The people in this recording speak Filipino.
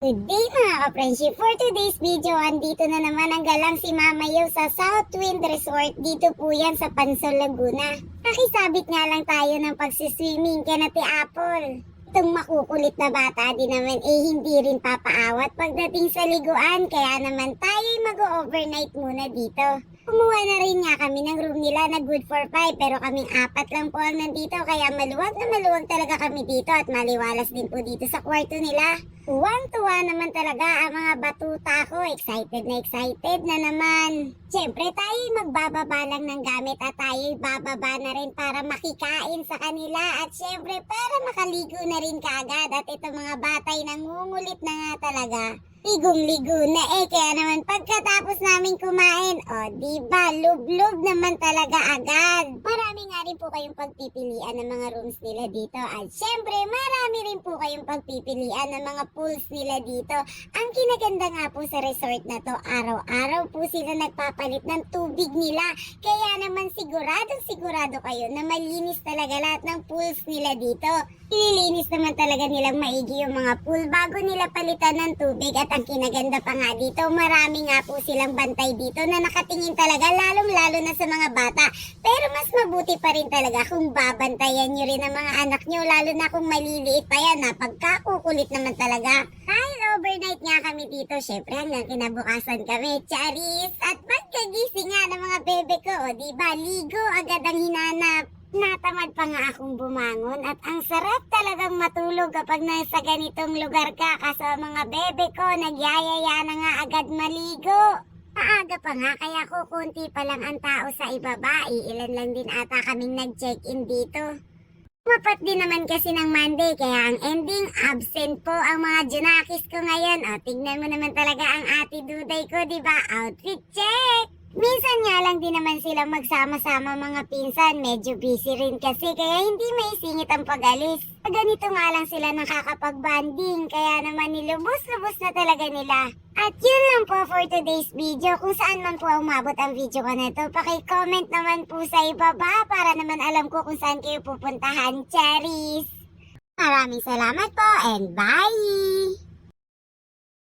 Good day mga ka-friendship! For today's video, andito na naman ang galang si Mama Yo sa Southwind Resort. Dito po yan sa Pansol, Laguna. Nakisabit nga lang tayo ng pagsiswimming kaya Ate Apple. Itong makukulit na bata din naman hindi rin papaawat pagdating sa liguan. Kaya naman tayo'y mag-overnight muna dito. Kumuha na rin nga kami ng room nila na good for 5 pero kaming 4 lang po ang nandito kaya maluwag na maluwag talaga kami dito at maliwalas din po dito sa kwarto nila. Tuwang-tuwa naman talaga ang mga batuta ko. Excited na naman. Siyempre tayo magbababa lang ng gamit at tayo bababa na rin para makikain sa kanila at siyempre para makaligo na rin kaagad at ito mga batay nangungulit na nga talaga. Ligong-ligo na kaya naman pagkatapos namin kumain, diba, lub-lub naman talaga agad. Marami nga rin po kayong pagpipilian ng mga rooms nila dito at syempre marami rin po kayong pagpipilian ng mga pools nila dito. Ang kinaganda nga po sa resort na to, araw-araw po sila nagpapalit ng tubig nila. Kaya naman sigurado kayo na malinis talaga lahat ng pools nila dito. Ililinis naman talaga nilang maigi yung mga pool bago nila palitan ng tubig at ang kinaganda pa nga dito, marami nga po silang bantay dito na nakatingin talaga lalong-lalo na sa mga bata. Pero mas mabuti pa rin talaga kung babantayan nyo rin ang mga anak nyo lalo na kung maliliit pa yan pagkakukulit naman talaga. Dahil overnight nga kami dito, syempre hanggang kinabukasan kami, charis! At pagkagising nga ng mga bebe ko, diba, ligo agad ang hinanap. Natamad pa nga akong bumangon at ang sarap talagang matulog kapag nasa ganitong lugar ka kaso mga bebe ko nagyayaya na nga agad maligo. Maaga pa nga kaya kukunti pa lang ang tao sa ibaba, ilan lang din ata kaming nag-check-in dito. Mapat din naman kasi ng Monday kaya ang ending absent po ang mga junakis ko ngayon. Tignan mo naman talaga ang ate duday ko, diba? Outfit check! Minsan nga lang din naman silang magsama-sama mga pinsan, medyo busy rin kasi kaya hindi maisingit ang pag-alis. Ganito nga lang sila nakakapag-banding kaya naman nilubos-lubos na talaga nila. At yun lang po for today's video. Kung saan man po umabot ang video ko na ito, paki-comment naman po sa ibaba para naman alam ko kung saan kayo pupuntahan. Charis! Maraming salamat po and bye!